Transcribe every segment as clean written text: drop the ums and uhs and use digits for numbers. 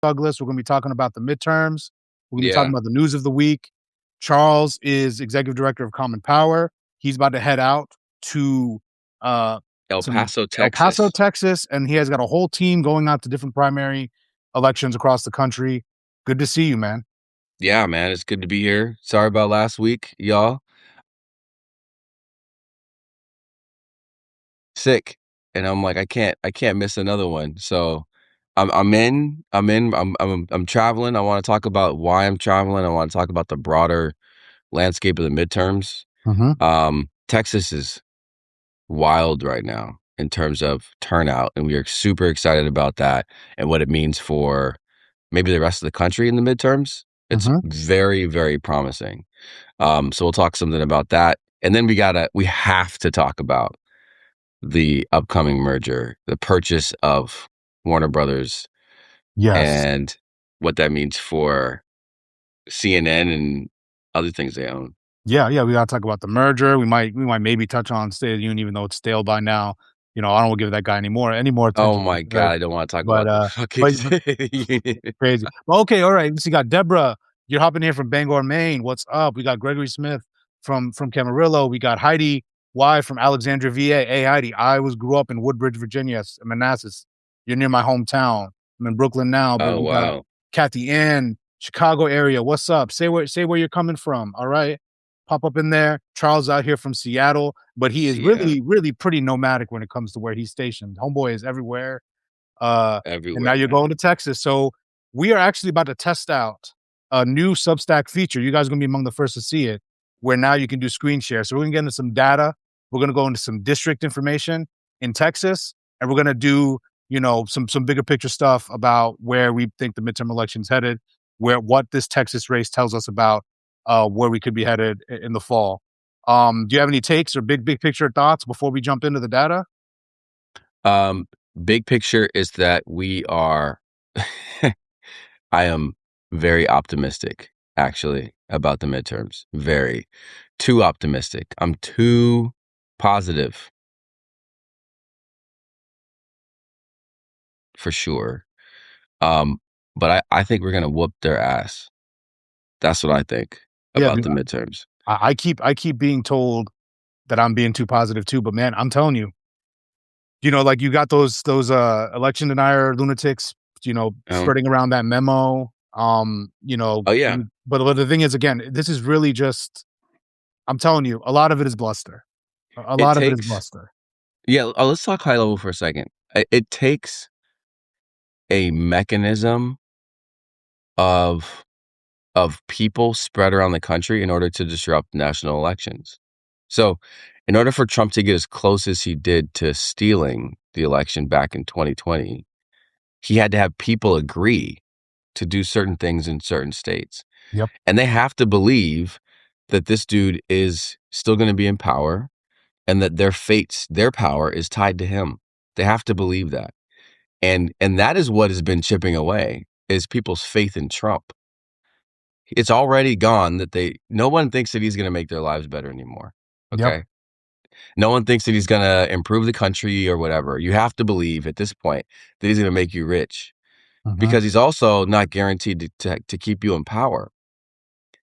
Douglas. We're going to be talking about the midterms. We're going to be talking Yeah. about the news of the week. Charles is executive director of Common Power. He's about to head out to uh, El some Paso, El Paso, Texas. Texas, and he has got a whole team going out to different primary elections across the country. Good to see you, man. Yeah, man, it's good to be here. Sorry about last week, y'all. Sick. And I'm like, I can't miss another one. So I'm traveling. I want to talk about why I'm traveling. I want to talk about the broader landscape of the midterms. Mm-hmm. Texas is wild right now in terms of turnout, and we are super excited about that and what it means for maybe the rest of the country in the midterms. It's Mm-hmm. very, very promising. So we'll talk something about that. And then we have to talk about the upcoming merger, the purchase of Warner Brothers, Yes. and what that means for CNN and other things they own. Yeah, we gotta talk about the merger. We might maybe touch on State of the Union, even though it's stale by now. I don't wanna give that guy any more Oh attention, my God, I don't want to talk but, about the uh, fucking but crazy. Well, okay, all right. So you got Deborah. You're hopping here from Bangor, Maine. What's up? We got Gregory Smith from Camarillo. We got Heidi Y from Alexandria, VA. Hey, Heidi, grew up in Woodbridge, Virginia, Manassas. You're near my hometown. I'm in Brooklyn now, but Oh, we got wow. Kathy Ann, Chicago area. What's up? Say where you're coming from. All right. Pop up in there. Charles out here from Seattle, but he is Seattle, really, really pretty nomadic when it comes to where he's stationed. Homeboy is everywhere. Uh, and now everywhere, you're going man. to Texas. So we are actually about to test out a new Substack feature. You guys are going to be among the first to see it, where now you can do screen share. So we're going to get into some data. We're going to go into some district information in Texas, and we're going to do some bigger picture stuff about where we think the midterm election's headed, what this Texas race tells us about where we could be headed in the fall. Do you have any takes or big picture thoughts before we jump into the data? Um, Big picture is that we are, I am very optimistic, actually, about the midterms. Very. Too optimistic. I'm too positive for sure. Um, but I think we're gonna whoop their ass. That's what I think Yeah, about the midterms. I keep being told that I'm being too positive too, but man, I'm telling you, like you got those election denier lunatics, Um, spreading around that memo. oh yeah, But the thing is, again, this is really just. I'm telling you, a lot of it is bluster. A it lot of it is takes. bluster. Yeah, let's talk high level for a second. It takes a mechanism of people spread around the country in order to disrupt national elections. So, in order for Trump to get as close as he did to stealing the election back in 2020, he had to have people agree to do certain things in certain states. Yep. And they have to believe that this dude is still going to be in power and that their power is tied to him. They have to believe that. And that is what has been chipping away is people's faith in Trump. It's already gone that no one thinks that he's going to make their lives better anymore. Yep. Okay. No one thinks that he's going to improve the country or whatever. You have to believe at this point that he's going to make you rich Mhm. because he's also not guaranteed to keep you in power.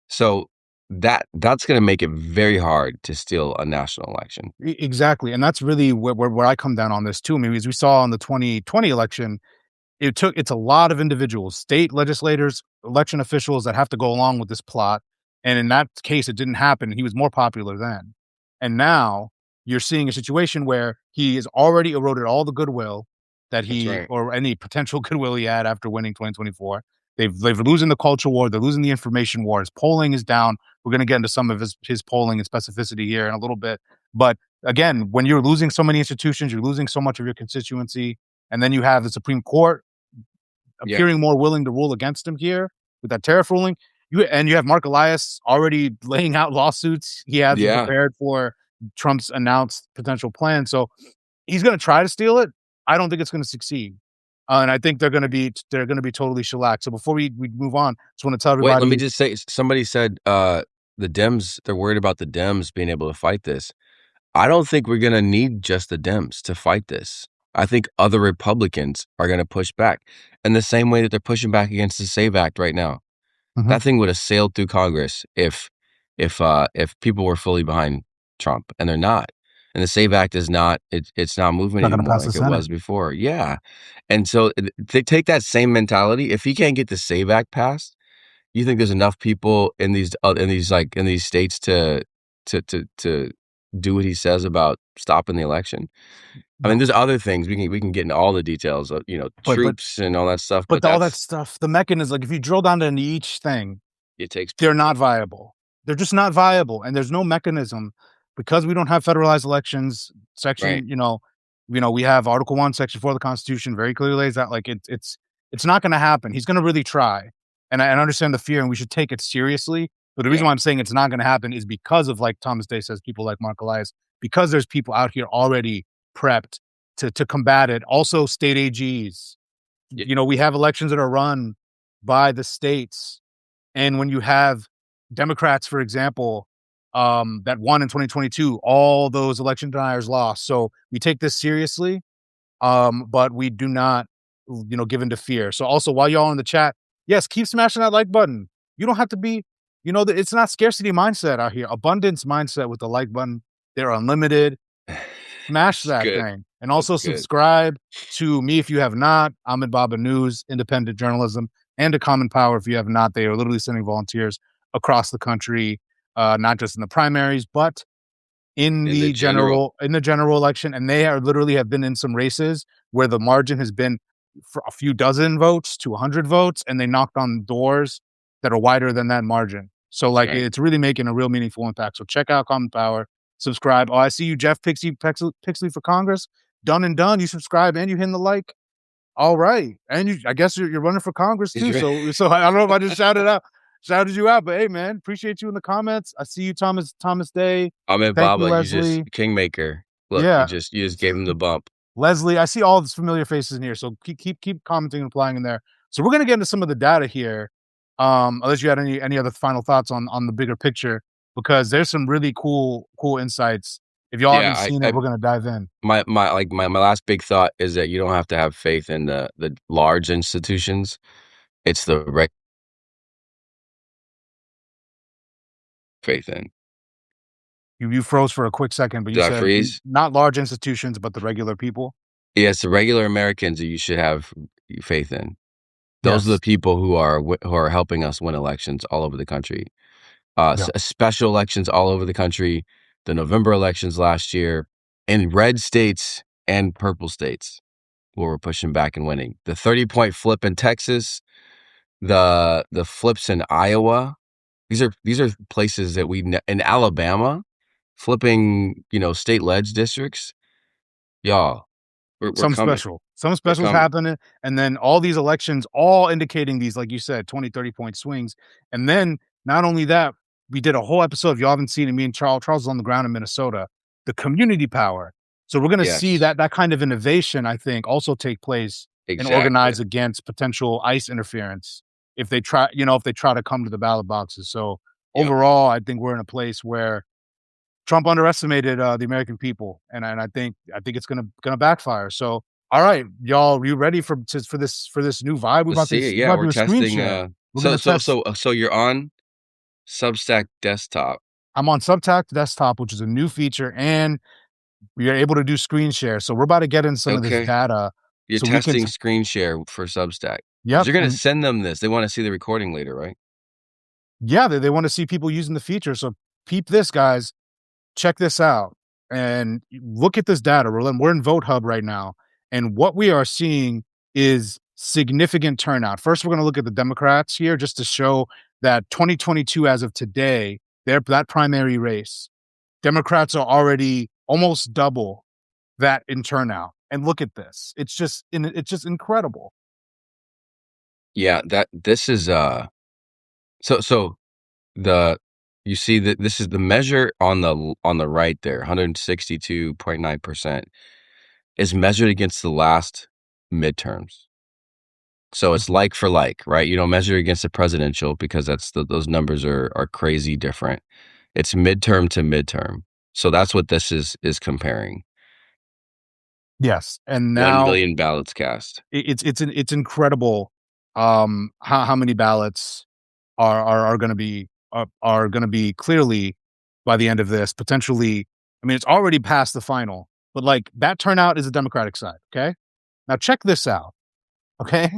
So that's going to make it very hard to steal a national election. Exactly, and that's really where I come down on this too. I mean, as we saw in the 2020 election, it's a lot of individuals, state legislators, election officials that have to go along with this plot, and in that case, it didn't happen. He was more popular then, and now you're seeing a situation where he has already eroded all the goodwill that That's he right. or any potential goodwill he had after winning 2024. They've losing the culture war. They're losing the information war. His polling is down. We're going to get into some of his polling and specificity here in a little bit, but again, when you're losing so many institutions, you're losing so much of your constituency, and then you have the Supreme Court Yeah. appearing more willing to rule against him here with that tariff ruling. You have Mark Elias already laying out lawsuits he has Yeah. prepared for Trump's announced potential plan. So he's going to try to steal it. I don't think it's going to succeed, and I think they're going to be totally shellacked. So before we move on, just want to tell Wait, let me everybody. just say somebody said the Dems, they're worried about the Dems being able to fight this. I don't think we're going to need just the Dems to fight this. I think other Republicans are going to push back. in the same way that they're pushing back against the SAVE Act right now. Mhm. That thing would have sailed through Congress if people were fully behind Trump, and they're not. And the SAVE Act is not it's not moving Not going to anymore pass the like it Senate. was before. Yeah. And so they take that same mentality. If he can't get the SAVE Act passed, you think there's enough people in these states to do what he says about stopping the election? I mean, No, there's other things we can get into all the details of, but but troops and all that stuff, but but all that stuff, the mechanism, like if you drill down into each thing, it takes they're people. not viable. They're just not viable, and there's no mechanism because we don't have federalized elections. Right. Section, we have Article 1, Section 4 of the Constitution very clearly lays out like it's not going to happen. He's going to really try, and I understand the fear, and we should take it seriously. But the reason Yeah. why I'm saying it's not going to happen is because of, like Thomas Day says, people like Mark Elias, because there's people out here already prepped to combat it. Also, state AGs. Yeah. We have elections that are run by the states, and when you have Democrats, for example, that won in 2022, all those election deniers lost. So we take this seriously, but we do not, give into fear. So also, while y'all in the chat, yes, keep smashing that like button. You don't have to be, it's not scarcity mindset out here. Abundance mindset with the like button. They're unlimited. Smash It's that good. thing. And also It's good. subscribe to me if you have not. I'm at Baba News, independent journalism, and to Common Power if you have not. They are literally sending volunteers across the country, not just in the primaries, but in In the the general. general election. And they are literally have been in some races where the margin has been for a few dozen votes to 100 votes, and they knocked on doors that are wider than that margin. So like Right. it's really making a real meaningful impact. So check out Common Power, subscribe. Oh, I see you, Jeff Pixley for Congress. Done and done. You subscribe and you hit the like. All right, and I guess you're running for Congress He's too. right. So I don't know if I just shouted you out, but hey, man, appreciate you in the comments. I see you, Thomas Day. Ahmed Thank you, Baba, you just Leslie. kingmaker. Look, you Yeah, just gave him the bump. Leslie. I see all these familiar faces in here. So keep commenting and applying in there. So we're gonna get into some of the data here. Unless you had any other final thoughts on the bigger picture, because there's some really cool insights. If y'all Yeah, haven't seen it, we're gonna dive in. my last big thought is that you don't have to have faith in the large institutions. It's the faith in. You froze for a quick second, but you Did I said freeze? not large institutions, but the regular people. Yeah, it's the regular Americans that you should have faith in. Those are the Yes. people who are helping us win elections all over the country. Yeah. Special elections all over the country, the November elections last year, in red states and purple states where we're pushing back and winning. The 30-point flip in Texas, the flips in Iowa. These are places that in Alabama, flipping, state ledge districts. Y'all, we're coming. Some We're specials coming. happening, and then all these elections all indicating these, like you said, 20-30 point swings. And then not only that, we did a whole episode, if y'all haven't seen it, me and Charles was on the ground in Minnesota, the community power. So we're gonna see Yes, that kind of innovation, I think, also take place and exactly. organize against potential ICE interference if they try to come to the ballot boxes. So Yep. overall, I think we're in a place where Trump underestimated the American people, and I think it's gonna backfire. So, all right, y'all, you ready for this new vibe? Let's see it. We're Yeah, about to we're do a screen testing. share. We're So gonna so test. so so you're on Substack desktop. I'm on Subtact Desktop, which is a new feature, and we are able to do screen share. So we're about to get in some of this Okay. data, You're so we can. testing screen share for Substack because Yep, you're gonna and send them this. They want to see the recording later, right? yeah, they want to see people using the feature. So peep this, guys. Check this out and look at this data. We're in Vote Hub right now, and what we are seeing is significant turnout. First, we're going to look at the Democrats here just to show that 2022, as of today, that primary race, Democrats are already almost double that in turnout. And look at this; it's just incredible. Yeah, that this is so the you see that this is the measure on the right there, 162.9% is measured against the last midterms. So it's Mhm. like for like, right? You don't measure against the presidential because those numbers are crazy different. It's midterm to midterm. So that's what this is comparing. Yes, and 1 now million ballots cast. it's incredible, how many ballots are going to be are going to be clearly by the end of this potentially. I mean, it's already past the final, but like that turnout is the Democratic side. Okay, now check this out. Okay,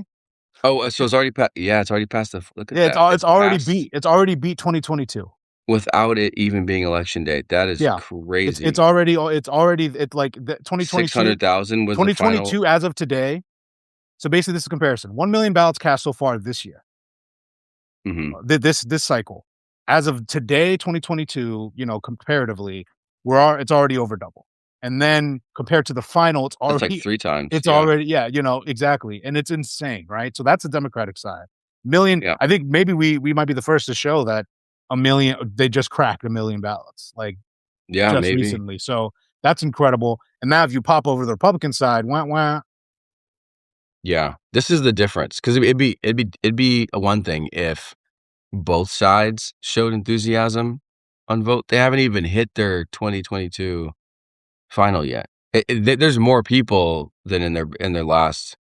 Oh, so it's already yeah, it's already passed look at yeah, that. it's It's already passed beat. It's already beat 2022. without it even being election day. That is Yeah, it's crazy. already it's like the 2022 600,000 was the final. 2022 as of today. So basically, this is a comparison. 1 million ballots cast so far this year. Mhm. This cycle. As of today, 2022, comparatively, it's already over double. And then compared to the final, That's like 3 times, it's yeah, already yeah, exactly. And it's insane, right? So that's the Democratic side. Million, yeah, I think maybe we might be the first to show that a million they just cracked 1 million ballots like yeah, just maybe. recently. So that's incredible. And now if you pop over to the Republican side, wah wah. Yeah, this is the difference, 'cause it'd be a one thing if both sides showed enthusiasm on vote. They haven't even hit their 2022 final yet. There's more people than in their last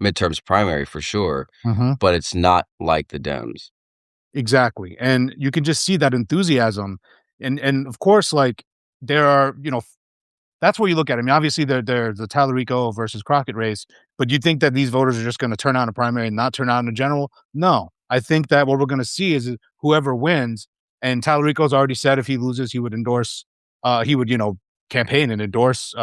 midterms primary for sure, Mhm. but it's not like the Dems. Exactly, and you can just see that enthusiasm, and of course, like, there are, that's where you look at it. I mean, obviously, there's the Tallarico versus Crockett race, but you think that these voters are just gonna turn out in a primary and not turn out in a general? No. I think that what we're gonna see is whoever wins, and Tallarico's already said if he loses, he would endorse, he would, campaign and endorse,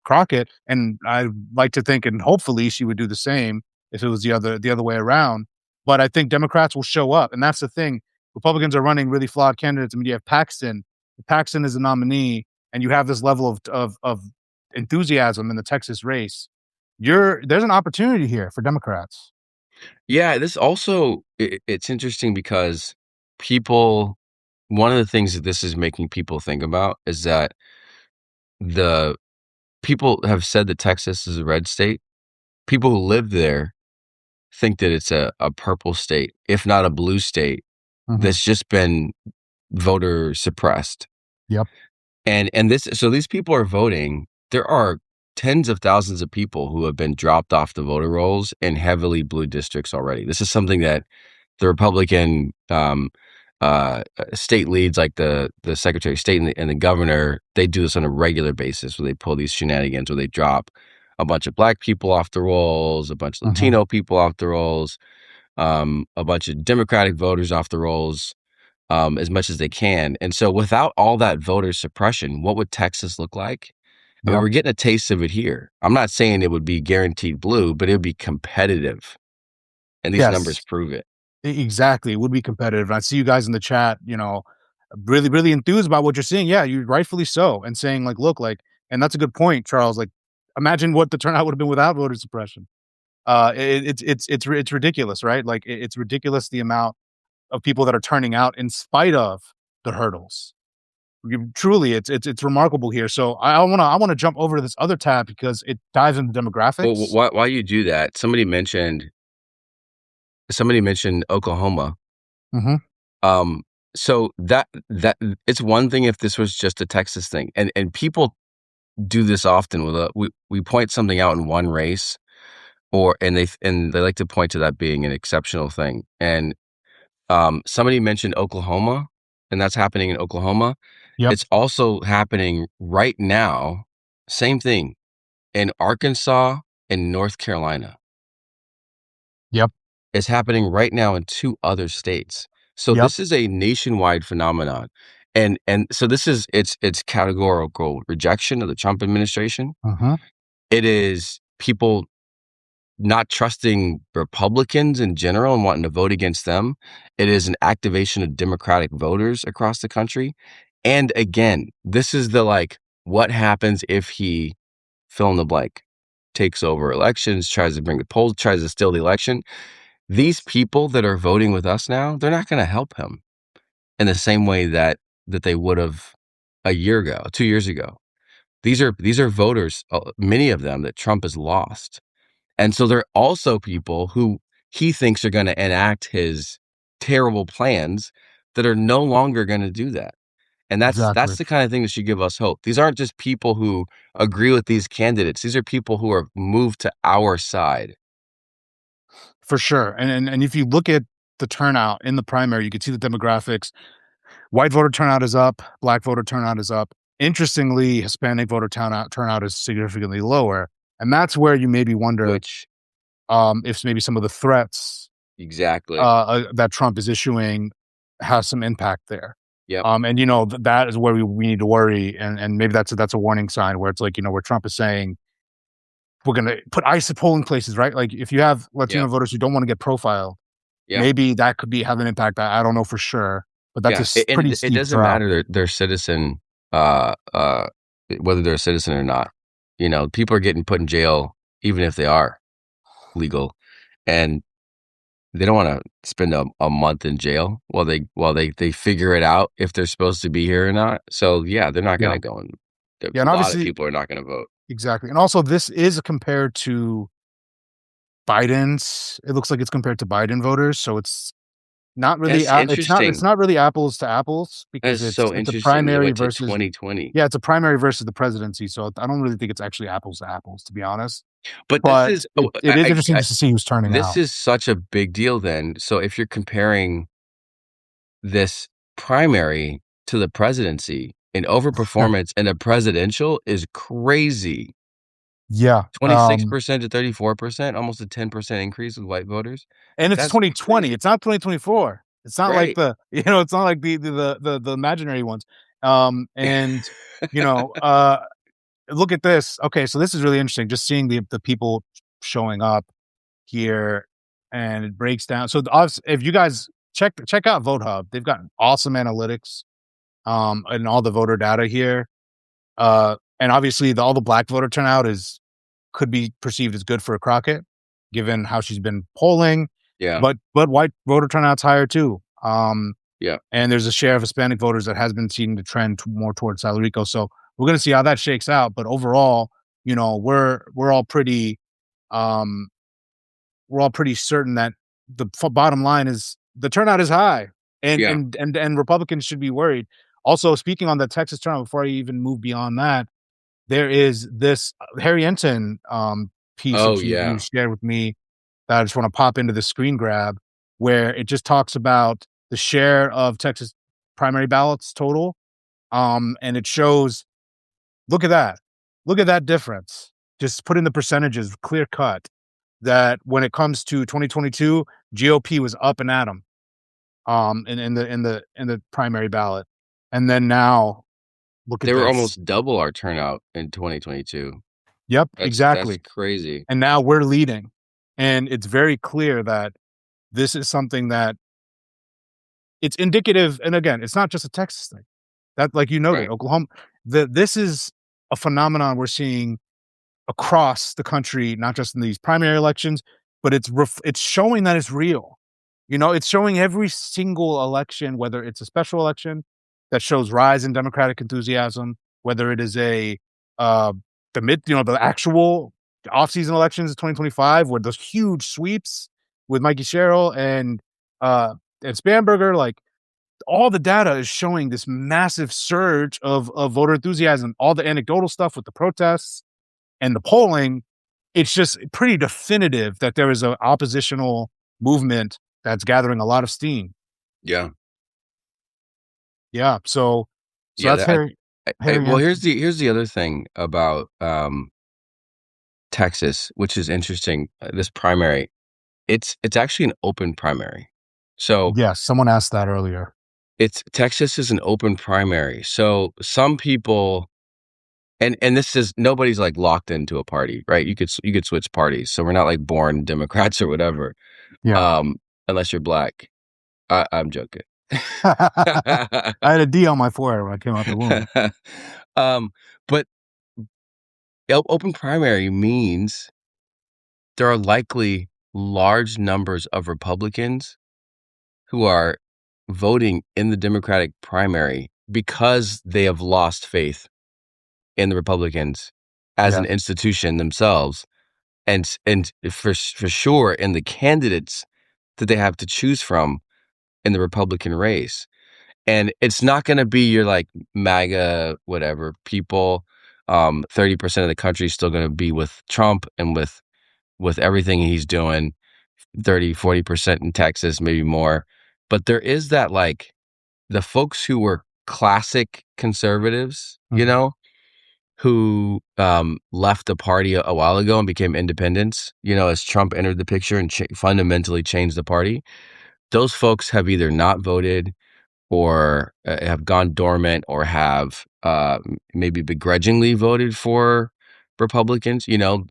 Crockett, and I like to think and hopefully she would do the same if it was the other way around. But I think Democrats will show up, and that's the thing. Republicans are running really flawed candidates. I mean, you have Paxton. Paxton is a nominee, and you have this level of enthusiasm in the Texas race. There's an opportunity here for Democrats. Yeah, this also it's interesting because people one of the things that this is making people think about is that the people have said that Texas is a red state. People who live there think that it's a purple state, if not a blue state, Mhm. that's just been voter suppressed. Yep. And this so these people are voting. There are tens of thousands of people who have been dropped off the voter rolls in heavily blue districts already. This is something that the Republican state leads, like the Secretary of State and the governor, they do this on a regular basis where they pull these shenanigans where they drop a bunch of black people off the rolls, a bunch of Mhm. Latino people off the rolls, a bunch of Democratic voters off the rolls, as much as they can. And so, without all that voter suppression, what would Texas look like? I mean, Yep. we're getting a taste of it here. I'm not saying it would be guaranteed blue, but it would be competitive, and these numbers Yes. prove it. Exactly. It would be competitive. And I see you guys in the chat, really, really enthused about what you're seeing. Yeah, you rightfully so. And saying, like, look, like, and that's a good point, Charles. Like, imagine what the turnout would have been without voter suppression. It's ridiculous, right? Like, it's ridiculous the amount of people that are turning out in spite of the hurdles. Truly, it's remarkable here. So I wanna jump over to this other tab because it dives into Well, demographics. why you do that? Somebody mentioned Oklahoma. Mhm. Um, so that it's one thing if this was just a Texas thing, and people do this often with we point something out in one race, and they like to point to that being an exceptional thing. And somebody mentioned Oklahoma, and that's happening in Oklahoma. Yep. It's also happening right now. Same thing in Arkansas and North Carolina. Yep. Is happening right now in 2 other states. So Yep. this is a nationwide phenomenon. And so this is it's categorical rejection of the Trump administration. Mhm. It is people not trusting Republicans in general and wanting to vote against them. It is an activation of Democratic voters across the country. And again, this is the like, what happens if he fill in the blank takes over elections, tries to bring the polls, tries to steal the election. These people that are voting with us now, they're not going to help him in the same way that they would have a year ago, 2 years ago. These are voters, many of them that Trump has lost. And so they're also people who he thinks are going to enact his terrible plans that are no longer going to do that. And that's Exactly. the kind of thing that should give us hope. These aren't just people who agree with these candidates. These are people who are moved to our side. For sure. And if you look at the turnout in the primary, you can see the demographics. White voter turnout is up, black voter turnout is up. Interestingly, Hispanic voter turnout is significantly lower. And that's where you maybe wonder Which if maybe some of the threats exactly. that Trump is issuing has some impact there. Yep. And that is where we need to worry, and maybe that's a warning sign where it's like where Trump is saying we're going to put ICE polling places, right? Like if you have Latino Yep. voters who don't want to get profiled, Yep. maybe that could have an impact. I don't know for sure, but that's Yeah. pretty And it steep doesn't drop. matter their citizen, whether they're a citizen or not. People are getting put in jail even if they are legal, and they don't want to spend a month in jail while they figure it out if they're supposed to be here or not. So yeah, they're not going Yeah, to go, and a yeah, and lot of obviously, people are not going to vote. exactly, and also this is compared to Biden's. It looks like it's compared to Biden voters, so it's not really. That's It's interesting. not really apples to apples because That's so it's a interesting that it primary went to versus 2020. yeah, it's a primary versus the presidency. So I don't really think it's actually apples to apples, to be honest. But this But is it is interesting just to see who's turning this out. is such a big deal then. So if you're comparing this primary to the presidency, an overperformance in a presidential is crazy. Yeah, 26% to 34%, almost a 10% increase with white voters. and it's That's 2020. crazy. It's not 2024. It's not like Right. the it's not like the imaginary ones. And you know, look at this. Okay, so this is really interesting. Just seeing the people showing up here, and it breaks down. So if you guys check out Vote Hub, they've got awesome analytics, and all the voter data here. And obviously, all the black voter turnout could be perceived as good for a Crockett, given how she's been polling. Yeah. But white voter turnout's higher too. Yeah. And there's a share of Hispanic voters that has been seen to trend more towards Salarico. So we're going to see how that shakes out. But overall, we're all pretty um, certain that the bottom line is the turnout is high, and Yeah. Republicans should be worried. Also, speaking on the Texas turnout, before I even move beyond that, there is this Harry Enton piece Oh, that you yeah. shared with me that I just want to pop into the screen grab, where it just talks about the share of Texas primary ballots total, and it shows. Look at that. Look at that difference. Just put in the percentages, clear cut. That when it comes to 2022, GOP was up and at 'em, in the primary ballot, and then now look at They were this. almost double our turnout in 2022. Yep, That's exactly. crazy. And now we're leading, and it's very clear that this is something that it's indicative. And again, it's not just a Texas thing. That, like you noted, Right. Oklahoma. This is a phenomenon we're seeing across the country, not just in these primary elections, but it's showing that it's real. It's showing every single election, whether it's a special election that shows rise in Democratic enthusiasm, whether it is uh, the actual off-season elections of 2025, where those huge sweeps with Mikey Sherrill and Spanberger, like all the data is showing this massive surge of voter enthusiasm, all the anecdotal stuff with the protests and the polling. It's just pretty definitive that there is an oppositional movement that's gathering a lot of steam. Yeah. Yeah, so Yeah. that's Harry Well, Hansen. here's the other thing about Texas, which is interesting. This primary, it's actually an open primary. So Yes, someone asked that earlier. it's Texas is an open primary. So some people, and this is nobody's like locked into a party, right? You could switch parties. So we're not like born Democrats or whatever. Yeah. Um, Unless you're black. I'm joking. I had a D on my forehead when I came out the womb. um, but open primary means there are likely large numbers of Republicans who are voting in the Democratic primary because they have lost faith in the Republicans as an Yes. institution themselves, and for sure in the candidates that they have to choose from in the Republican race. And it's not going to be your like MAGA, whatever people. 30% of the country is still going to be with Trump and with everything he's doing, 30-40% in Texas, maybe more. But there is that like the folks who were classic conservatives, you Mhm. know, who left the party a while ago and became independents, you know, as Trump entered the picture and fundamentally changed the party. Those folks have either not voted or have gone dormant or have maybe begrudgingly voted for Republicans, you know,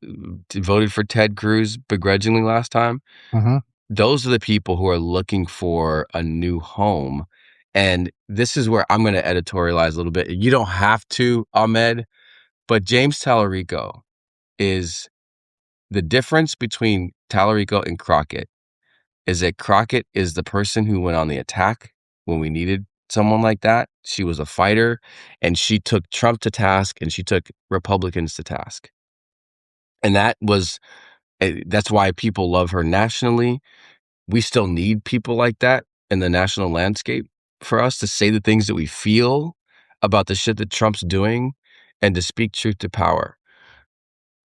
voted for Ted Cruz begrudgingly last time. Mhm. Those are the people who are looking for a new home. And this is where I'm going to editorialize a little bit. You don't have to, Ahmed, but James Tallarico is the difference between Tallarico and Crockett is that Crockett is the person who went on the attack when we needed someone like that. She was a fighter and she took Trump to task and she took Republicans to task. And that's why people love her nationally. We still need people like that in the national landscape for us to say the things that we feel about the shit that Trump's doing and to speak truth to power.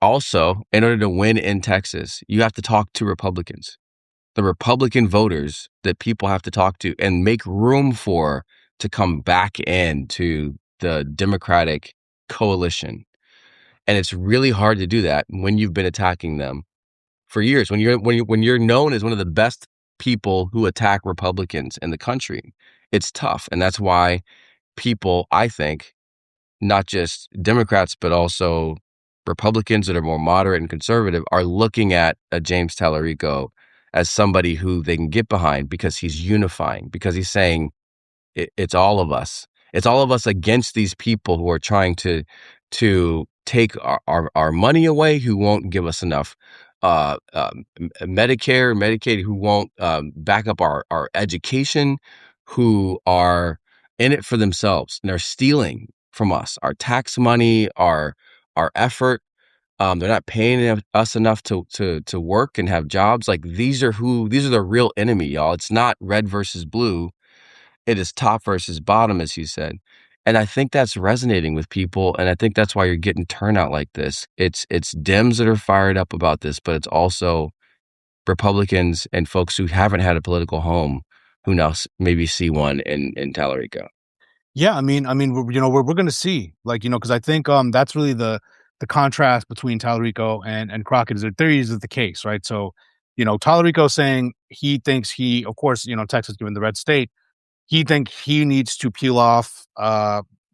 Also, in order to win in Texas, you have to talk to Republicans, the Republican voters that people have to talk to and make room for to come back into the Democratic coalition. And it's really hard to do that when you've been attacking them for years. When you're known as one of the best people who attack Republicans in the country, it's tough. And that's why people, I think, not just Democrats, but also Republicans that are more moderate and conservative are looking at a James Tallarico as somebody who they can get behind because he's unifying, because he's saying it's all of us. It's all of us against these people who are trying to take our money away, who won't give us enough Medicare, Medicaid, who won't back up our education, who are in it for themselves and they're stealing from us our tax money, our effort. They're not paying us enough to work and have jobs. Like these are the real enemy, y'all. It's not red versus blue. It is top versus bottom, as you said. And I think that's resonating with people. And I think that's why you're getting turnout like this. It's Dems that are fired up about this, but it's also Republicans and folks who haven't had a political home who now maybe see one in Tallarico. Yeah, we're going to see, like, because I think that's really the contrast between Tallarico and Crockett is their theories of the case, right? So, Tallarico saying he thinks of course, Texas given the red state, he thinks he needs to peel off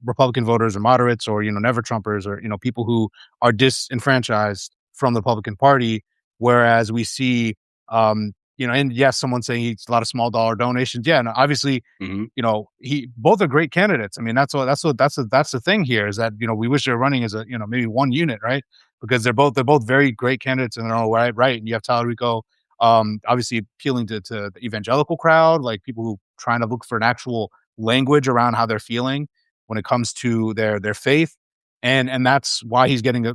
Republican voters or moderates or never Trumpers or people who are disenfranchised from the Republican Party. Whereas we see, and yes, someone saying he's a lot of small dollar donations. Yeah, and obviously, Hmm. he both are great candidates. I mean, that's the thing here is that we wish they're running as a maybe one unit, right? Because they're both very great candidates in their own right. And you have Tallarico obviously appealing to the evangelical crowd, like people who trying to look for an actual language around how they're feeling when it comes to their faith, and that's why he's getting a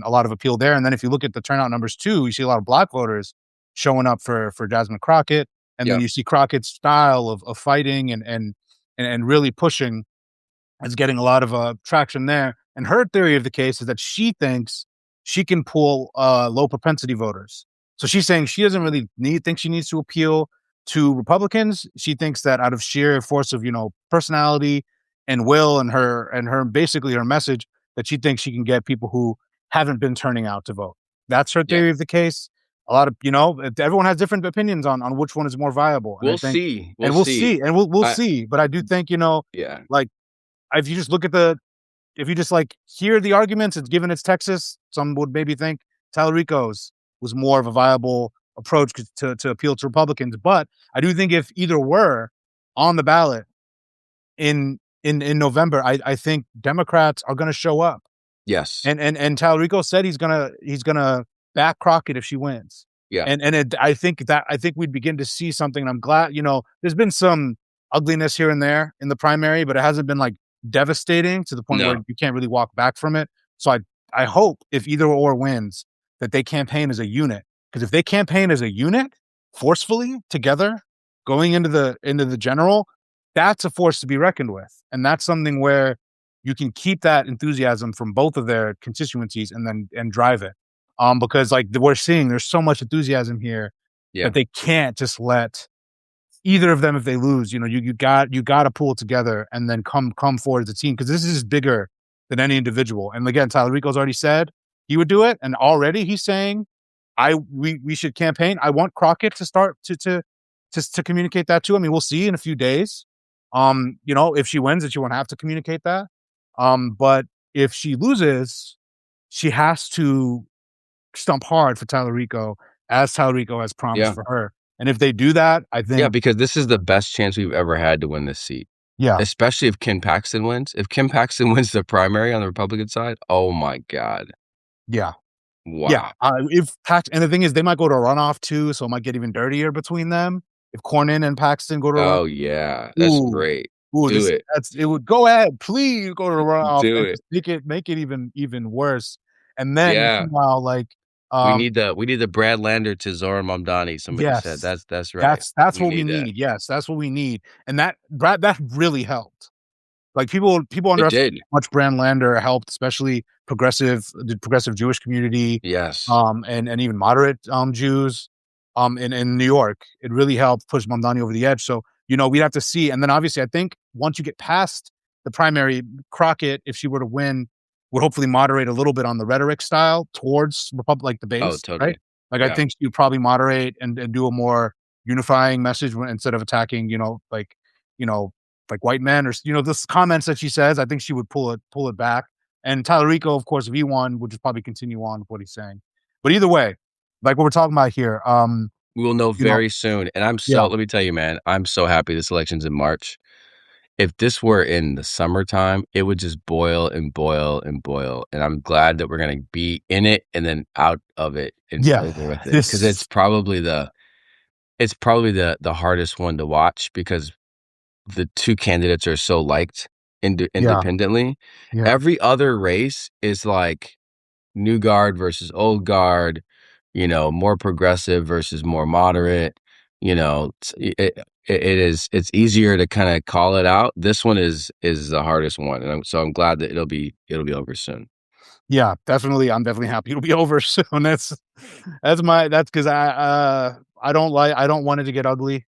lot of appeal there. And then if you look at the turnout numbers too, you see a lot of black voters showing up for Jasmine Crockett, and then Yep. you see Crockett's style of fighting and really pushing is getting a lot of traction there. And her theory of the case is that she thinks she can pull low propensity voters. So she's saying she doesn't really think she needs to appeal to Republicans. She thinks that out of sheer force of personality and will and her basically her message that she thinks she can get people who haven't been turning out to vote. That's her Yeah. theory of the case. A lot of everyone has different opinions on which one is more viable, and I We'll think see. We'll and we'll see. see and we'll I see. But I do think Yeah. like if you just look at if you just like hear the arguments, it's given it's Texas, some would maybe think Tallarico's was more of a viable approach to appeal to Republicans. But I do think if either were on the ballot in November, I think Democrats are going to show up. Yes. And Tallarico said he's gonna back Crockett if she wins. Yeah. I think we'd begin to see something. And I'm glad, there's been some ugliness here and there in the primary, but it hasn't been like devastating to the point where No. you can't really walk back from it. So I hope if either or wins that they campaign as a unit. Because if they campaign as a unit forcefully together going into the general, that's a force to be reckoned with. And that's something where you can keep that enthusiasm from both of their constituencies and then and drive it. Because like we're seeing there's so much enthusiasm here Yeah. that they can't just let either of them if they lose, you got to pull it together and then come forward as a team because this is bigger than any individual. And again, Tyler Rico's already said he would do it, and already he's saying, we should campaign. I want Crockett to start to communicate that too. I mean, we'll see in a few days. If she wins, that she won't have to communicate that. But if she loses, she has to stump hard for Tyler Rico, as Tyler Rico has promised Yeah. for her. And if they do that, I Yeah, think, because this is the best chance we've ever had to win this seat, yeah, especially if Ken Paxton wins. If Kim Paxton wins the primary on the Republican side, oh my god. yeah, yeah. Wow. If Pax, and the thing is, they might go to a runoff too, so it might get even dirtier between them. If Cornyn and Paxton go to a Oh, runoff, yeah. That's ooh, great. ooh, Do this it. that's it would go ahead, please go to the runoff Do and it. just make it even worse. And then Yeah. meanwhile, like, We um, need the Brad Lander to Zohran Mamdani, somebody said. yes, That's right. that's We what we need that. need. Yes, that's what we need. And that Brad, that really helped. Like people It underestimate did. how much Brand Lander helped, especially the progressive Jewish community, Yes. and even moderate Jews, in New York. It really helped push Mamdani over the edge. So we'd have to see, and then obviously I think once you get past the primary, Crockett, if she were to win, would hopefully moderate a little bit on the rhetoric style towards Republic, like the Oh, base, right? totally. Like I Yeah. think you'd probably moderate and do a more unifying message instead of attacking, you know, like white men or this comments that she says. I think she would pull it back. And Tyler Rico, of course, if he won, would just probably continue on with what he's saying. But either way, like what we're talking about here, We will know you know, very soon, and yeah, let me tell you, man, I'm so happy this election's in March. If this were in the summertime, it would just boil and boil and boil, and I'm glad that we're gonna be in it and then out of it and yeah, over with it because this, it's probably the hardest one to watch because the 2 candidates are so liked yeah, independently. yeah, Every other race is like new guard versus old guard, more progressive versus more moderate, it's easier to kind of call it out. This one is the hardest one, and I'm glad that it'll be over soon. yeah, definitely. I'm definitely happy it'll be over soon. That's because I don't want it to get ugly.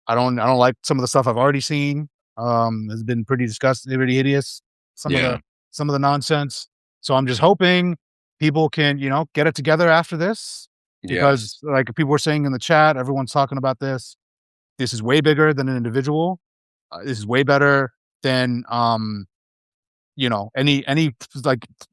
I don't like some of the stuff I've already seen. Has been pretty disgusting, pretty hideous. Some of the Yeah. some of the nonsense. So I'm just hoping people can, get it together after this because Yes. like people were saying in the chat, everyone's talking about this. This is way bigger than an individual. This is way better than any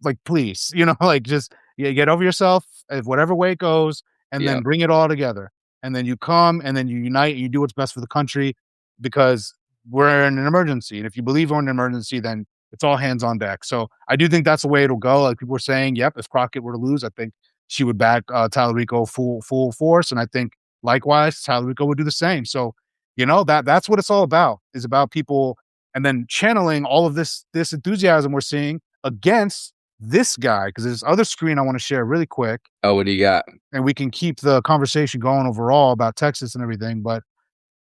like please, like just get over yourself, whatever way it goes, and then Yep. bring it all together. And then you come and then you unite and you do what's best for the country because we're in an emergency. And if you believe we're in an emergency, then it's all hands on deck. So I do think that's the way it'll go. Like people were saying, yep, if Crockett were to lose, I think she would back Tyler Rico full force. And I think likewise, Tyler Rico would do the same. So, that's what it's all about, is about people and then channeling all of this enthusiasm we're seeing against this guy. Because there's this other screen I want to share really quick, Oh, what do you got? and we can keep the conversation going overall about Texas and everything. But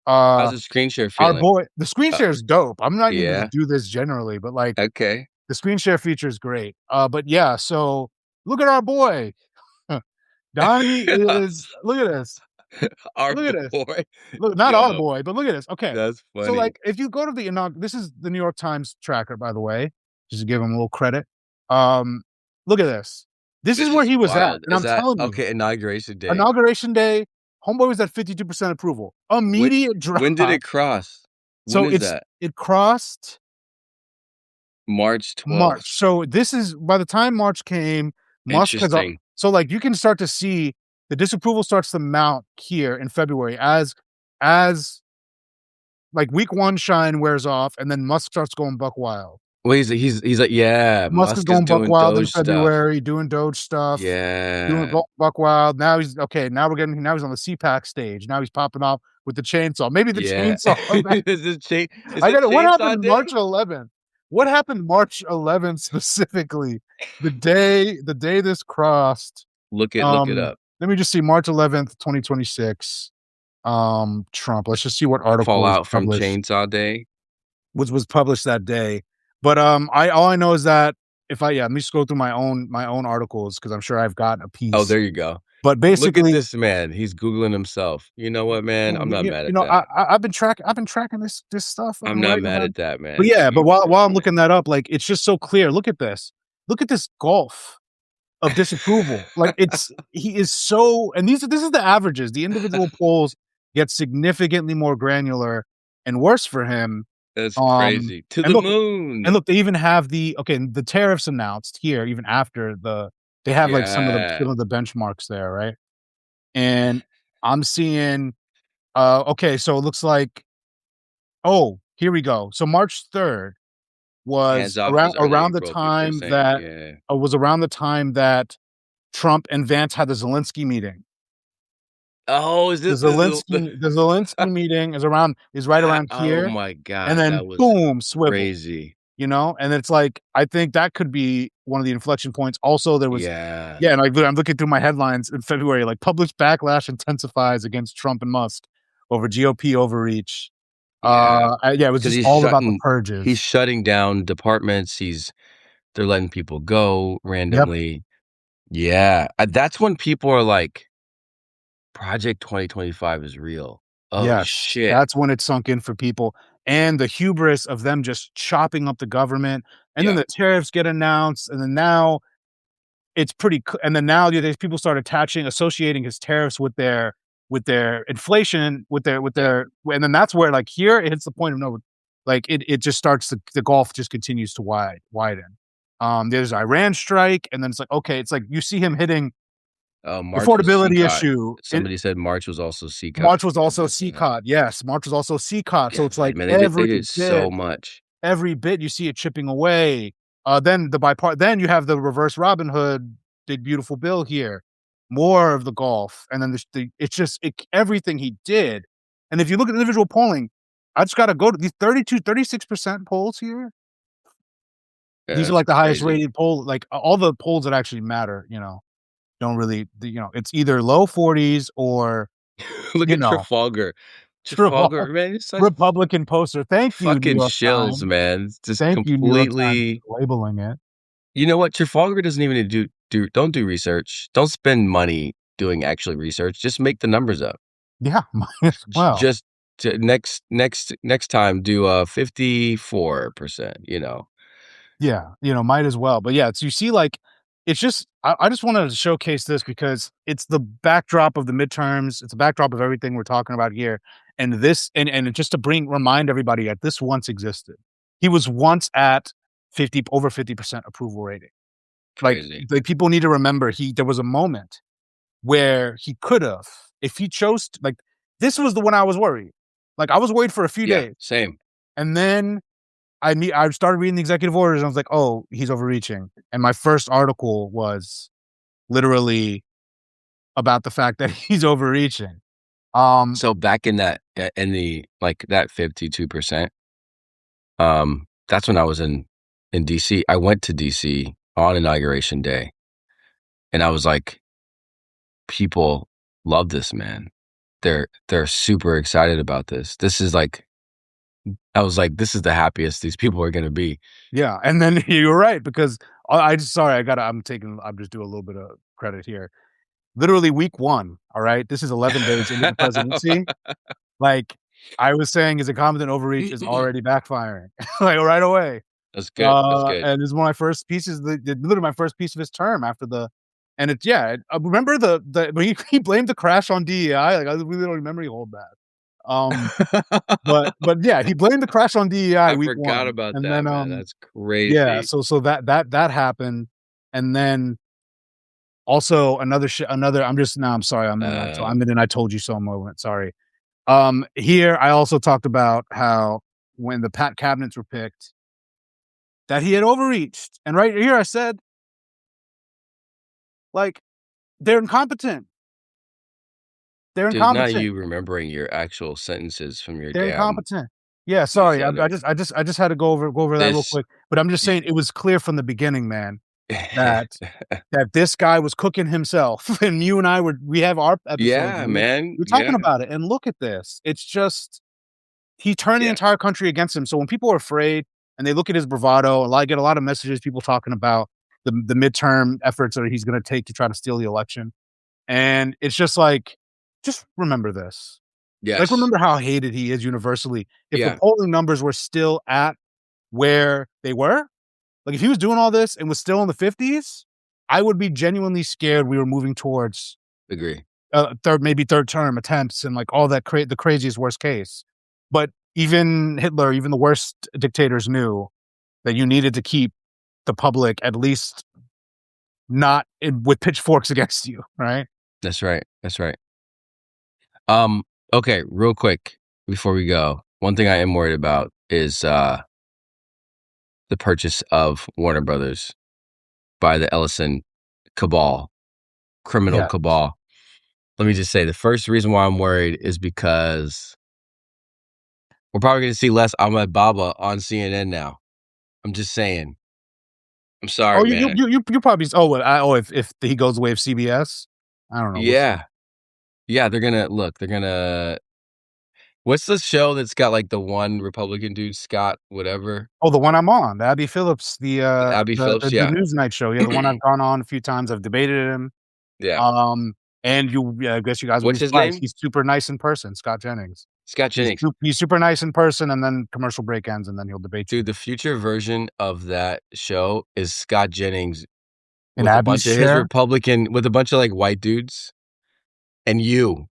How's uh, the screen share our feeling? boy, the screen Uh, share is dope. I'm not even going to yeah. do this generally, but like Okay. the screen share feature is great. But yeah, so look at our boy. Donnie is, look at this. Our Look at this. boy. Look, not our Yo, boy, but look at this. Okay. that's So, funny. like, if you go to this is the New York Times tracker, by the way, just to give him a little credit. Um, Look at this. This is This where is he was at. wild. And Is I'm that telling you, okay, inauguration day? inauguration day, homeboy was at 52% approval. When Immediate when did drop. it cross? When So is that? it crossed March 12th. March. So this is by the time March came, Musk has Interesting. so like you can start to see the disapproval starts to mount here in February as like week one shine wears off, and then Musk starts going buck wild. Well, he's like, yeah, Musk is Musk is going buck doing wild in Doge stuff. February, doing Doge stuff, doing Yeah. buck wild. Now he's okay. Now he's on the CPAC stage. Now he's popping off with the chainsaw. Maybe the Yeah. chainsaw. Is I it got it. What chainsaw happened day? March 11th? What happened March 11th specifically? The day this crossed. Look it up. Let me just see March 11th, 2026. Trump. Let's just see what article was Fallout from published Chainsaw Day. was published that day. But I all I know is that if I let me just go through my own articles because I'm sure I've got a Oh, piece. there you go. But Look at basically, this man. He's Googling himself. You know what, man? yeah, I'm not mad you at know, that. I've been tracking this stuff. I've I'm been not writing mad about. at that, But man. yeah, but You while I'm looking that up, like it's just so clear. Look at this. Look at this gulf of disapproval. Like it's he is so, and this is the averages. The individual polls get significantly more granular and worse for him. That's Um, crazy. To and the look, moon. they even have the tariffs announced here even after they have like Yeah. some of the benchmarks there, right? And I'm seeing okay, so it looks like oh, here we go. So March 3rd Hands was off was early around the April, people are time saying. that Yeah. was around the time that Trump and Vance had the Zelensky meeting. Oh, is The this the Zelensky meeting is right around Oh here, my and god, then that was boom, swivel, crazy. and it's like, I think that could be one of the inflection points. Also, there was Yeah. yeah, and I'm looking through my headlines in February, like public backlash intensifies against Trump and Musk over GOP overreach. Yeah. Yeah, it was 'Cause just all about the he's purges. shutting down departments, they're letting people go Yep. randomly. Yeah, that's when people are like, "Project 2025 is real. Oh, Yes, shit." that's when it sunk in for people, and the hubris of them just chopping up the government, and then Yeah, the tariffs get announced, and then now it's and then now there's people start associating his tariffs with their inflation, with yeah. their and then that's where, like, here it hits the point of no, like, it just starts the gulf just continues to widen. There's Iran strike, and then it's like, okay, it's like you see him hitting the March was affordability CCOT. issue. Somebody said March was also CCOT. March was also CCOT, yes, March was also CCOT, so it's God, like man, they every did so bit much. every bit you see it chipping away. Then you have the reverse Robin Hood, big beautiful bill here, more of the golf, and then it's just everything he did. And if you look at individual polling, I just got to go to these 36% polls here. These Yeah, are like the highest crazy. rated poll, like all the polls that actually matter. Don't really, it's either low 40s or Look you at know, Trafalgar. Repu- Trafalgar, man, it's such Republican poster. Thank you, New fucking York shills, Times. man. It's just Thank you, New York Times, completely for labeling it. You know what? Trafalgar doesn't even don't do research. Don't spend money doing actually research. Just make the numbers up. Yeah, might as well. Just next time do 54%, you know. Yeah, might as well. But yeah, so you see, like, it's just I just wanted to showcase this because it's the backdrop of the midterms. It's a backdrop of everything we're talking about here. And this and just to remind everybody that this once existed. He was once at 50% approval rating. Crazy. Like people need to remember there was a moment where he could have, if he chose to, like, this was the one I was worried. Like, I was worried for a few Yeah, days. same. And then I started reading the executive orders and I was like, "Oh, he's overreaching." And my first article was literally about the fact that he's overreaching. Um, So back in the like that 52%, that's when I was in DC. I went to DC on inauguration day and I was like, people love this man. They're super excited about this. This is like I was like, this is the happiest these people are gonna be. yeah, and then you're right because I just sorry, I'm just doing a little bit of credit here. Literally week 1, all right? This is 11 days into the presidency. Like, I was saying his incompetent overreach is already backfiring, like, right away. That's good. That's good. And this is one of my first pieces, literally my first piece of his term after and it's yeah, remember when he blamed the crash on DEI, like, I really don't memory hold that. But yeah, he blamed the crash on DEI I week forgot 1, about and that, then, man. That's yeah, crazy. so that happened, and then also another I'm sorry, Uh, I'm in an "I told you so" moment, sorry. Here, I also talked about how when the Pat cabinets were picked, that he had overreached, and right here I said, like, "They're incompetent. They're dude, not incompetent. you remembering your actual sentences from your They're damn incompetent." Yeah, sorry, newsletter. I just had to go over that real This quick, but I'm just y saying it was clear from the beginning, man. that this guy was cooking himself, and you and we have our episodes, Yeah, and man. we're talking Yeah. about it. And look at this. It's just he turned the Yeah. entire country against him. So when people are afraid and they look at his bravado, I get a lot of messages, people talking about the midterm efforts that he's going to take to try to steal the election. And it's just like, just remember this. Like, Yes. remember how hated he is universally. If the Yeah. polling numbers were still at where they were, like if he was doing all this and was still in the 50s, I would be genuinely scared we were moving towards Agree. maybe third term attempts and like all that the craziest worst case. But even Hitler, even the worst dictators knew that you needed to keep the public at least not with pitchforks against you, right? That's right. That's right. Okay, real quick before we go. One thing I am worried about is the purchase of Warner Brothers by the Ellison cabal, criminal Yeah. cabal. Let me just say the first reason why I'm worried is because we're probably going to see less Ahmed Baba on CNN now. I'm just saying. I'm Oh, sorry, man. you probably. If he goes away of CBS, I don't know. We'll see. Yeah. Yeah, they're gonna look, they're gonna what's the show that's got, like, the one Republican dude, Scott whatever? Oh, the one I'm on, the Abby Phillips, Abby Phillips, the yeah. Newsnight show. Yeah, the one I've gone on a few times. I've debated him. Yeah. And I guess you guys will be What's his surprised. name? He's super nice in person, Scott Jennings. Scott Jennings. He's super nice in person, and then commercial break ends, and then he'll debate you. Dude, the future version of that show is Scott Jennings In with a Abby's bunch of his chair? Republican with a bunch of, like, white dudes and you,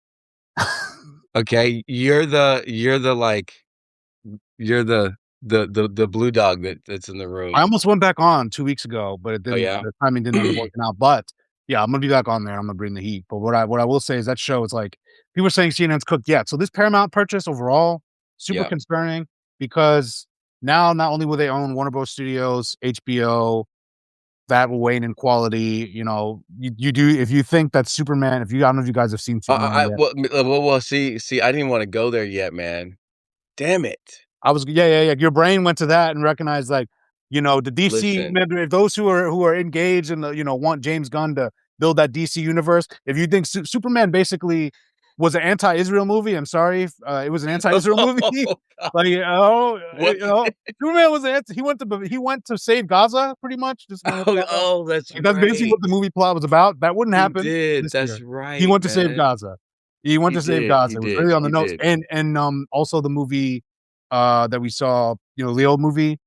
okay? You're the blue dog that's in the I room. almost went back on 2 weeks ago, but Oh, yeah? the timing didn't end up working out. But, yeah, I'm gonna be back on there. I'm gonna bring the heat. But what I will say is that show is like people are saying CNN's cooked. Yeah, so this Paramount purchase overall, super Yeah. concerning because now not only will they own Warner Bros. Studios, HBO, that will wane in quality. You do if you think that Superman, if you I don't know if you guys have seen Superman I yet. well, see, I didn't wanna go there yet, man. Damn it. I was yeah. Your brain went to that and recognized like, the DC Listen. if those who are engaged and want James Gunn to build that DC universe. If you think Superman basically was an anti-Israel movie, I'm sorry, it was an anti-Israel movie. Oh, God. Like, What? Superman was he went to save Gaza pretty much. Just gonna put it that way. That's Like, that's basically right. what the movie plot was about. That wouldn't He happen did. this That's year. He right, went to save man. Gaza. He went He to save did, he Gaza. It was did, really on the he nose. did. And also the movie that we saw, the old movie,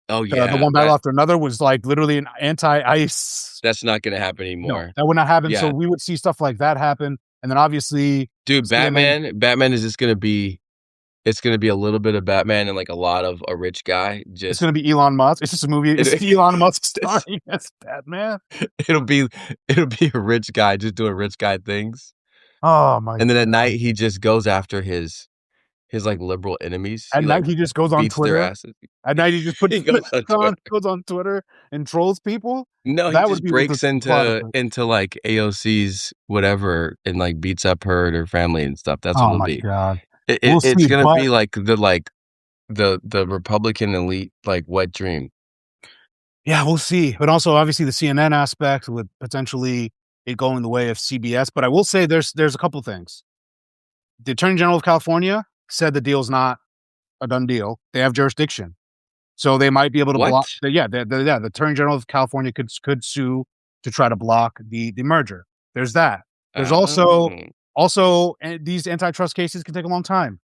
Oh, the yeah. one battle after another was like literally an anti-ICE. That's not gonna happen No, anymore. that would not happen. So Yeah. we would see stuff like that happen, and then obviously Dude, CNN. Batman is just gonna be it's gonna be a little bit of Batman and, like, a lot of a rich guy, It's just gonna be Elon Musk. It's just a movie. It's it Elon Musk it's starring as Batman. it'll be it'll be a rich guy just doing rich guy things, Oh my and then at god! night, he just goes after his, like, liberal enemies. At He, like, night he just goes on beats their Twitter. asses. At night he just puts He goes on on, Twitter. goes on Twitter and trolls people. No, he That would just be what the breaks plot of into it. like, AOC's whatever and, like, beats up her and her family and stuff. That's what Oh it'll my be. god! We'll It's see, gonna but be the Republican elite, like, wet dream. yeah, we'll see. But also, obviously, the CNN aspect with potentially it going the way of CBS. But I will say there's a couple things. The Attorney General of California said the deal's not a done deal. They have jurisdiction, so they might be able to block. What? The Attorney General of California could sue to try to block the merger. There's that. There's Oh. also these antitrust cases can take a long time.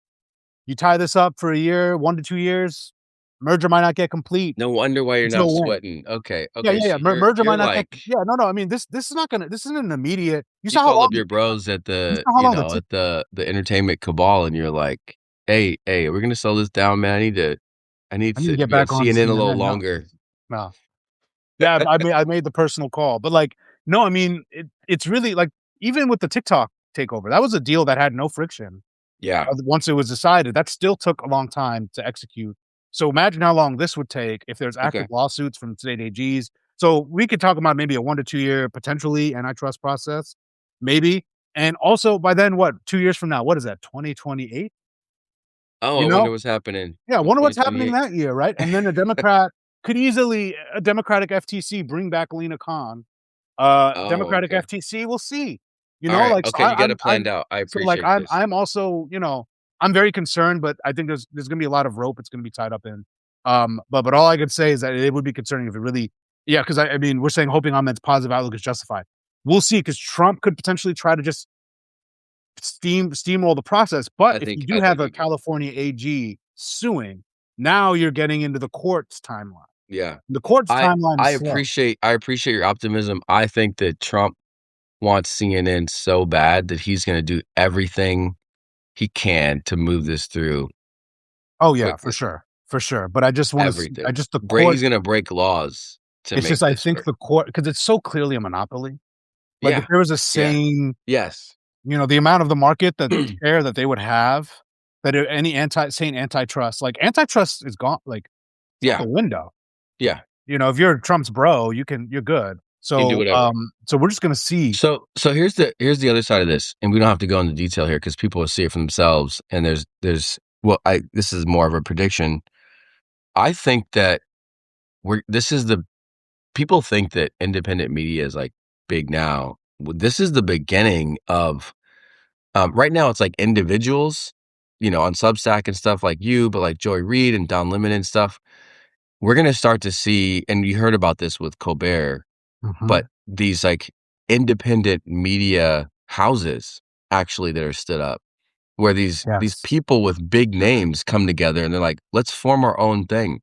You tie this up for a year, 1 to 2 years, merger might not get complete No wonder why you're not until when? sweating. Okay, Yeah, okay, yeah, yeah. so Merger you're might not get. like Yeah, no, no. I mean, this is not gonna. This isn't an immediate. You you saw how called long. up your bros at You the saw how long the tick. at the entertainment cabal, and you're like, "Hey, we're gonna sell this down, man. I need I need to to get be on back on CNN a little CNN. No, longer." no. Yeah, I made the personal call, but like, no, I mean, it's really like even with the TikTok takeover, that was a deal that had no friction. Yeah, Once it was decided, that still took a long time to execute. So imagine how long this would take if there's active okay. lawsuits from state AGs. So we could talk about maybe a 1 to 2 year potentially antitrust process, maybe. And also by then, what 2 years from now? What is that? 2028? Oh, You I wonder know? what's happening Yeah, I in wonder what's happening 2028. that year, right? And then a Democrat could easily a Democratic FTC bring back Lena Khan. Oh, Democratic okay. FTC, we'll see. All right. Like so Okay, you got it I'm planned out. I so like appreciate this. I'm also, I'm very concerned, but I think there's gonna be a lot of rope it's gonna be tied up in. But all I could say is that it would be concerning if it really, yeah, because I mean we're saying hoping Ahmed's positive outlook is justified. We'll see, because Trump could potentially try to just steamroll the process. But if you do I have think a California AG suing, now you're getting into the court's timeline. yeah. The court's timeline is slow. I appreciate your optimism. I think that Trump wants CNN so bad that he's gonna do everything he can to move this through Oh yeah, quickly. for sure. But I just want to, Everything. I just the Break court. he's gonna break laws to It's make just I this think work. the court, because it's so clearly a monopoly. Like if Yeah. there was a Yeah. sane, Yes. the amount of the market that share that they would have, that any sane antitrust, like antitrust is gone, like it's out Yeah. the window. Yeah. If you're Trump's bro, you're good. You can do whatever. So we're just gonna see. So here's the other side of this, and we don't have to go into detail here because people will see it for themselves. And there's well, I this is more of a prediction. I think that we're this is the people think that independent media is like big now. This is the beginning of right now. It's like individuals, on Substack and stuff like you, but like Joy Reid and Don Lemon and stuff. We're gonna start to see, and you heard about this with Colbert, but Mhm. these like independent media houses actually that are stood up where these Yes, people with big names come together and they're like, let's form our own thing.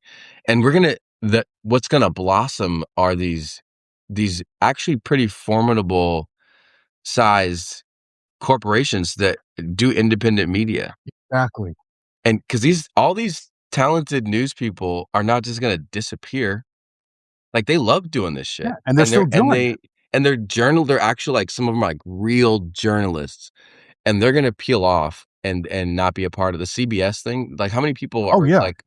And we're gonna that what's gonna blossom are these actually pretty formidable sized corporations that do independent media. exactly. And because these all these talented news people are not just gonna disappear. Like, they love doing this shit, Yeah, and they're still doing it. and they're actually, like, some of them are, like, real journalists, and they're gonna peel off and not be a part of the CBS thing. Like, how many people Oh are, yeah. like,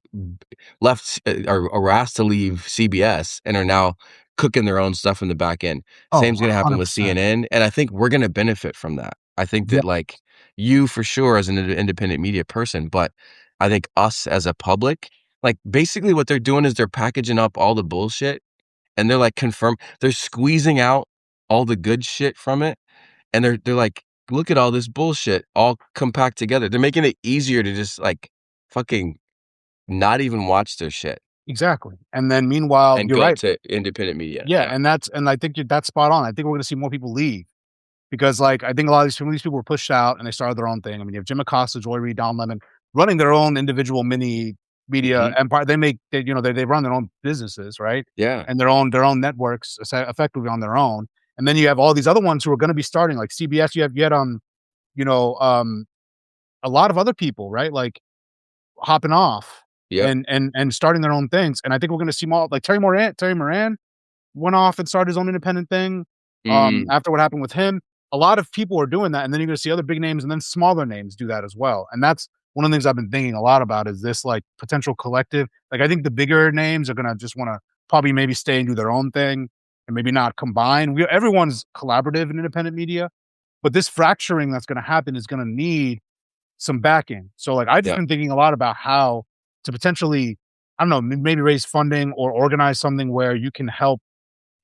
left are asked to leave CBS and are now cooking their own stuff in the back end? Oh, Same's gonna happen with 100%. CNN, and I think we're gonna benefit from that. I think Yeah, that, like, you for sure as an independent media person, but I think us as a public, like, basically what they're doing is they're packaging up all the bullshit and they're like they're squeezing out all the good shit from it, and they're like, "Look at all this bullshit all compact together." They're making it easier to just, like, fucking not even watch their shit exactly. And then meanwhile, and you're go right. to independent media. Yeah, Yeah. and I think that's spot on. I think we're gonna see more people leave. Because, like, I think a lot of these people were pushed out and they started their own thing. I mean, you have Jim Acosta, Joy Reid, Don Lemon running their own individual mini media Mhm. empire. They run their own businesses, right? Yeah. And their own networks effectively on their own. And then you have all these other ones who are going to be starting, like CBS. You know, um, a lot of other people, right? Like hopping off Yep. and starting their own things. And I think we're going to see more, like Terry Moran went off and started his own independent thing, Mm. after what happened with him. A lot of people are doing that, and then you're gonna see other big names and then smaller names do that as well, and that's one of the things I've been thinking a lot about is this, like, potential collective. Like, I think the bigger names are gonna just wanna probably maybe stay and do their own thing and maybe not combine. Everyone's collaborative in independent media, but this fracturing that's gonna happen is gonna need some backing. So, like, I've just Yeah. been thinking a lot about how to potentially, I don't know, maybe raise funding or organize something where you can help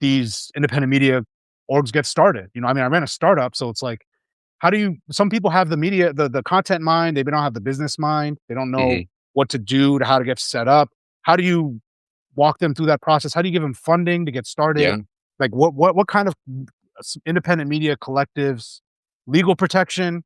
these independent media orgs get started. I mean, I ran a startup, so it's like, how do you some people have the media, the content mind, they don't have the business mind. They don't know Mhm. what to do, to how to get set up. How do you walk them through that process? How do you give them funding to get started? Yeah. Like what kind of independent media collectives, legal protection?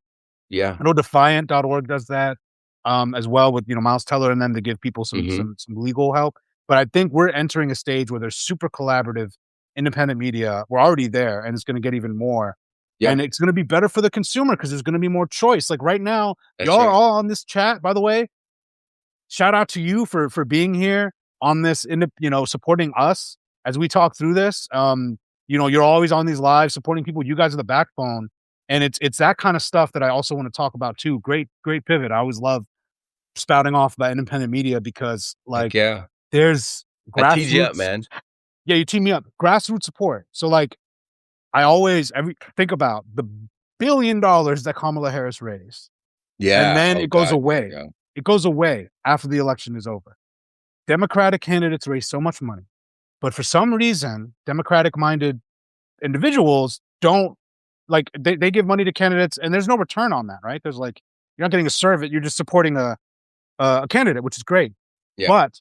Yeah. I know Defiant.org does that, as well with, Miles Teller and them to give people some Mhm. legal help. But I think we're entering a stage where there's super collaborative independent media. We're already there, and it's gonna get even more. Yeah. And it's gonna be better for the consumer because there's gonna be more choice. Like right now, That's y'all are right. all on this chat, by the way. Shout out to you for being here on this, supporting us as we talk through this. You're always on these lives supporting people. You guys are the backbone. And it's that kind of stuff that I also want to talk about too. Great pivot. I always love spouting off about independent media because, Heck like, yeah. there's I teed you up, grassroots. man. Yeah, you team me up. Grassroots support. So, like, I always every think about the $1 billion that Kamala Harris raised, and Yeah. then Oh it goes god, here we away. go. It goes away after the election is over. Democratic candidates raise so much money, but for some reason, Democratic-minded individuals don't like they give money to candidates and there's no return on that, right? There's like you're not getting a service, you're just supporting a candidate, which is great. Yeah. But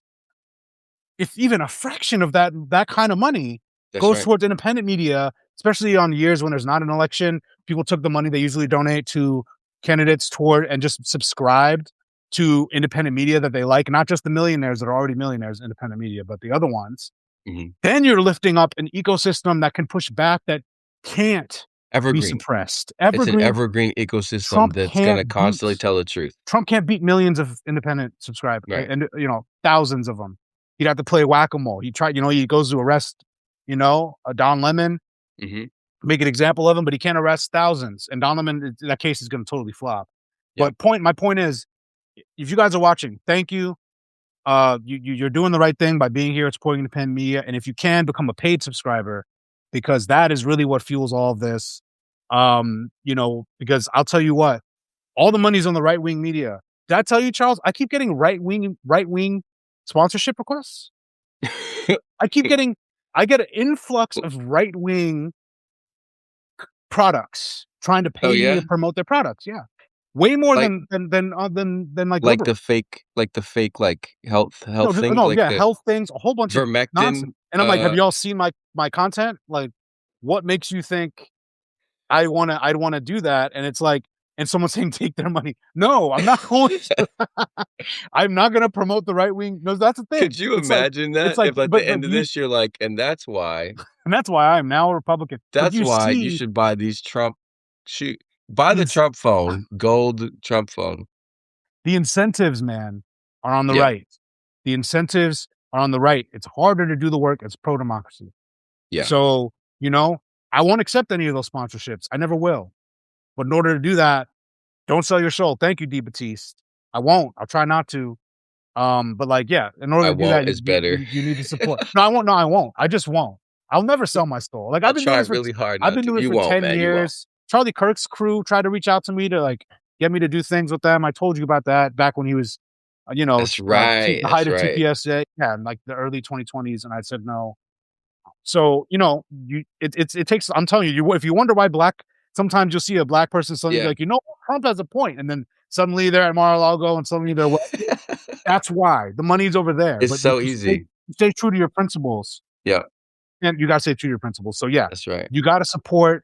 if even a fraction of that kind of money That's goes right. towards independent media, especially on years when there's not an election, people took the money they usually donate to candidates toward and just subscribed to independent media that they like, not just the millionaires that are already millionaires, independent media, but the other ones. Mhm. Then you're lifting up an ecosystem that can push back, that can't be Evergreen. suppressed. It's an Evergreen. evergreen ecosystem Trump that's gonna can't beat. constantly tell the truth. Trump can't beat millions of independent subscribers, Right. and thousands of them. He'd have to play whack-a-mole. He tried, he goes to arrest, a Don Lemon, Mhm. make an example of him, but he can't arrest thousands. And Don Lemon, that case is going to totally flop. Yep. But my point is, if you guys are watching, thank you. You're doing the right thing by being here, supporting independent media, and if you can, become a paid subscriber, because that is really what fuels all of this. Because I'll tell you what, all the money's on the right wing media. Did I tell you, Charles? I keep getting right wing sponsorship requests. I get an influx of right wing products trying to Oh, pay me yeah? to promote their products. Yeah, way more Like than like like liberal. the fake health No, things, no, like yeah, the health things, a whole bunch of vermectin, nonsense. And I'm like, have y'all seen my content? Like, what makes you think I'd wanna do that? And it's like, and someone saying take their money. No, I'm not going to. I'm not gonna promote the right wing. No, that's the thing. Could you imagine It's that like, if at the but end of you, this you're like, "And and that's why I am now a Republican. But that's you why you see, should buy these Trump shoe buy the these Trump phone, gold Trump phone." the incentives, man, are on the Yeah, right. The incentives are on the right. It's harder to do the work. It's pro democracy. yeah. So, I won't accept any of those sponsorships. I never will. But in order to do that, don't sell your soul. Thank you, D. Batiste. I won't. I'll try not to. But like, yeah, in order I to do that, won't is better. you need to support. No, I won't. No, I won't. I just won't. I'll never sell my soul. Like I'll try really hard I've not been to. doing it You for won't, 10 man, you won't. years. Charlie Kirk's crew tried to reach out to me to like get me to do things with them. I told you about that back when he was, That's right, the height that's of right. TPSA, yeah, in like the early 2020s, and I said no. So, it takes. I'm telling you, if you wonder why sometimes you'll see a black person suddenly be Yeah. like, Trump has a point, and then suddenly they're at Mar-a-Lago, and suddenly they're. That's why the money's over there. It's But so if easy. you stay true to your principles, Yeah, and you gotta stay true to your principles. So yeah, that's right. you gotta support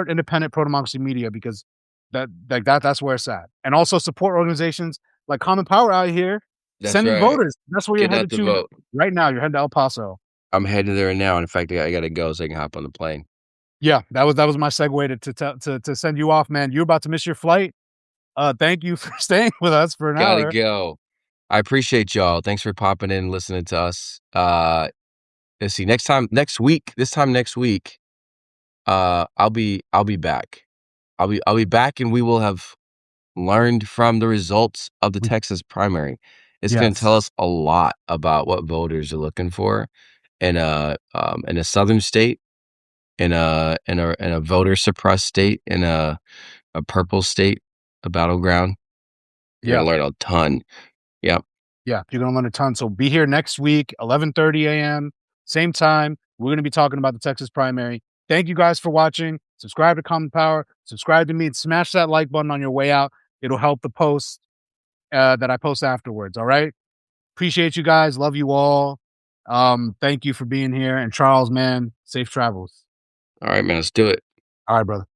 independent pro democracy media, because that's where it's at. And also support organizations like Common Power out here That's sending right. voters. That's where you're Get out headed the to vote. right now. You're headed to El Paso. I'm heading there now. In fact, I gotta go so I can hop on the plane. Yeah, that was my segue to send you off, man. You're about to miss your flight. Thank you for staying with us for an Gotta hour. go. I appreciate y'all. Thanks for popping in and listening to us. Let's see, this time next week, I'll be back. I'll be back, and we will have learned from the results of the Texas primary. It's gonna tell Yes. us a lot about what voters are looking for in a southern state, in a voter suppressed state, in a purple state, a battleground. You're Yeah. gonna learn a ton. Yep. Yeah, you're gonna learn a ton. So be here next week, 11:30 a.m., same time. We're gonna be talking about the Texas primary. Thank you guys for watching. Subscribe to Common Power. Subscribe to me and smash that like button on your way out. It'll help the post that I post afterwards. All right. Appreciate you guys. Love you all. Thank you for being here. And Charles, man, safe travels. All right, man. Let's do it. All right, brother.